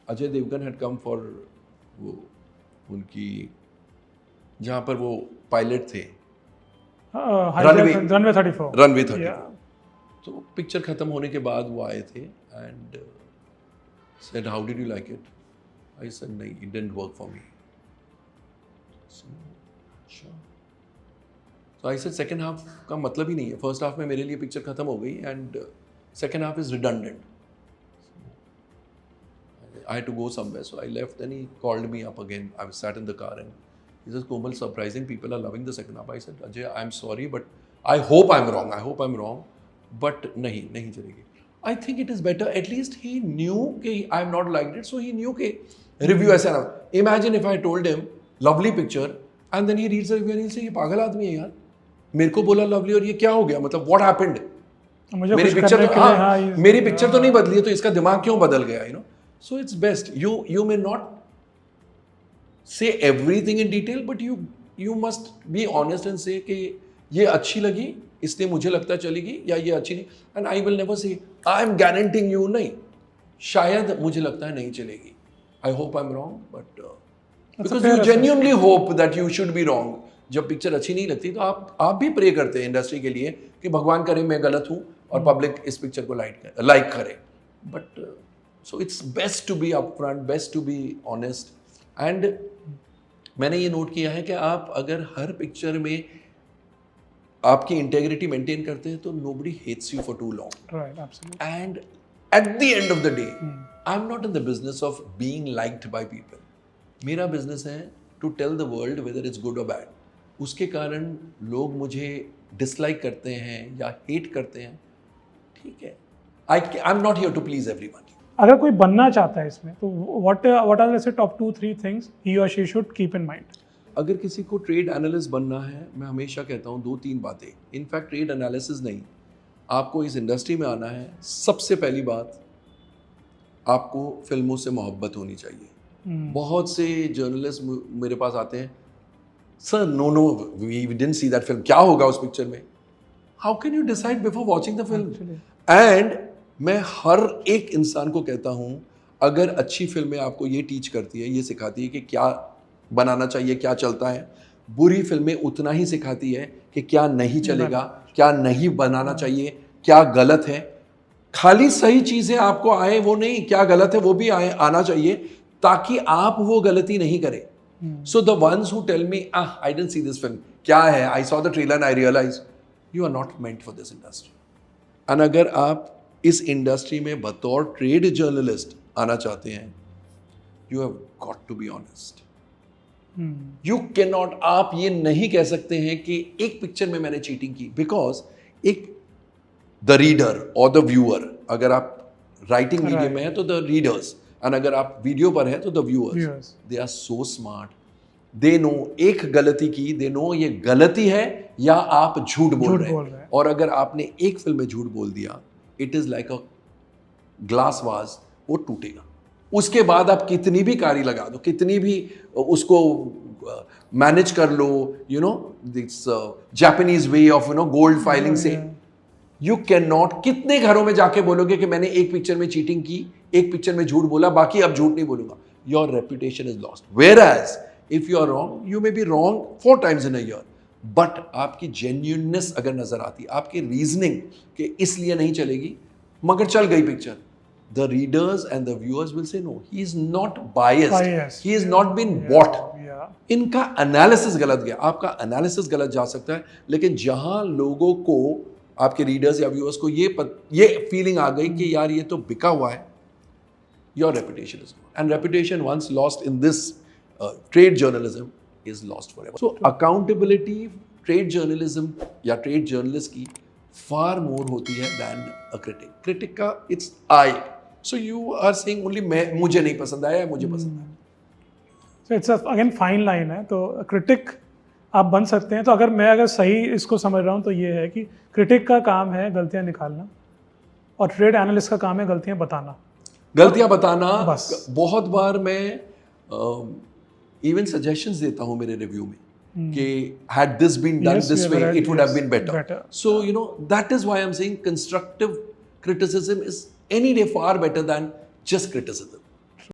Ajay Devgan had come for वो उनकी जहाँ पर वो पायलट थे रनवे 34 रनवे 34 तो पिक्चर ख़त्म होने के बाद वो आए थे and said how did you like it I said नहीं it didn't work for me तो आई सेड सेकेंड हाफ का मतलब ही नहीं है फर्स्ट हाफ में मेरे लिए पिक्चर ख़त्म हो गई and second half is redundant I had to go somewhere, so I left. Then he called me up again. I was sat in the car and he says, Komal, surprising, people are loving the second half. I said, Ajay, I'm sorry, but I hope I'm wrong. I hope I'm wrong. But nahi chalegi. I think it is better. At least he knew कि I'm not liked it, so he knew कि review ऐसा ना. Imagine if I told him, lovely picture, and then he reads the review and he'll say, ये पागल आदमी है यार. मेरे को बोला lovely और ये क्या हो गया? मतलब what happened? मेरी पिक्चर तो मेरी पिक्चर तो नहीं बदली है तो इसका दिमाग क्यों बदल गया? You know. So it's best. You may not say everything in detail, but you must be honest and say कि ये अच्छी लगी, इसलिए मुझे लगता चलेगी या ये अच्छी नहीं. And I will never say I am guaranteeing you नहीं. शायद मुझे लगता है नहीं चलेगी. I hope I'm wrong, but because you genuinely hope that you should be wrong. जब पिक्चर अच्छी नहीं लगती तो आप भी प्रे करते हैं इंडस्ट्री के लिए कि भगवान करे मैं गलत हूँ और पब्लिक इस पिक्चर को लाइक करे. But so it's best to be upfront, best to be honest. And मैंने ये नोट किया है कि आप अगर हर पिक्चर में आपकी इंटेग्रिटी मेंटेन करते हैं तो nobody hates you for too long. Right, absolutely. And at the end of the day, I'm not in the business of being liked by people. मेरा business है to tell the world whether it's good or bad. उसके कारण लोग मुझे dislike करते हैं या hate करते हैं, ठीक है. I'm not here to please everyone. अगर कोई बनना चाहता है इसमें तो what are let's say top 2-3 things he or she should keep in mind? अगर किसी को ट्रेड एनालिस्ट बनना है मैं हमेशा कहता हूँ 2-3 बातें. इनफैक्ट ट्रेड एनालिसिस नहीं, आपको इस इंडस्ट्री में आना है सबसे पहली बात आपको फिल्मों से मोहब्बत होनी चाहिए. बहुत से जर्नलिस्ट मेरे पास आते हैं, sir no we didn't see that film, क्या होगा उस पिक्चर में. How can you decide before watching the film? And मैं हर एक इंसान को कहता हूँ अगर अच्छी फिल्में आपको ये टीच करती है, ये सिखाती है कि क्या बनाना चाहिए, क्या चलता है, बुरी फिल्में उतना ही सिखाती है कि क्या नहीं चलेगा, क्या नहीं बनाना चाहिए, क्या गलत है. खाली सही चीज़ें आपको आए वो नहीं, क्या गलत है वो भी आना चाहिए ताकि आप वो गलती नहीं करें. So the ones who tell me I didn't see this film, क्या है, I saw the trailer and I realise you are not meant for this industry. And अगर आप इस इंडस्ट्री में बतौर ट्रेड जर्नलिस्ट आना चाहते हैं, you have got to be honest. You can not, आप ये नहीं कह सकते हैं कि एक पिक्चर में मैंने चीटिंग की, बिकॉज एक द रीडर और द व्यूअर, अगर आप राइटिंग मीडियम में है तो द रीडर्स, एंड अगर आप वीडियो पर है तो the viewers, they are so smart. They know एक गलती की, दे नो ये गलती है या आप झूठ बोल रहे हैं. और अगर आपने एक फिल्म में झूठ बोल दिया, it is like a glass was, वो टूटेगा. उसके बाद आप कितनी भी कारी लगा दो, कितनी भी उसको मैनेज कर लो, you know this Japanese way of you know gold filling से, यू कैन नॉट. कितने घरों में जाके बोलोगे कि मैंने एक पिक्चर में चीटिंग की, एक पिक्चर में झूठ बोला, बाकी अब झूठ नहीं बोलूंगा. Your reputation is lost. Whereas if you are wrong, you may be wrong 4 times in a year, but आपकी जेन्यूननेस अगर नजर आती, आपकी रीजनिंग कि इसलिए नहीं चलेगी मगर चल गई picture, the readers and the viewers will say no he is not biased, he is not been bought. इनका एनालिसिस गलत गया, आपका एनालिसिस गलत जा सकता है, लेकिन जहां लोगों को, आपके रीडर्स या व्यूअर्स को ये फीलिंग आ गई कि यार ये तो बिका हुआ है, your reputation is gone. And reputation once lost in this trade journalism is lost forever. So accountability trade journalism या trade journalist की far more होती है than a critic. Critic का it's I. So you are saying only मुझे नहीं पसंद आया, मुझे पसंद आया. So it's again fine line है. तो critic आप बन सकते हैं. तो अगर सही इसको समझ रहा हूँ तो ये है कि critic का काम है गलतियाँ निकालना और trade analyst का काम है गलतियाँ बताना. गलतियाँ बताना. बहुत बार मैं इवन सजेशंस देता हूँ मेरे रिव्यू में कि had this been done this way it would have been better. So you know that is why I'm saying constructive criticism is any day far better than just criticism.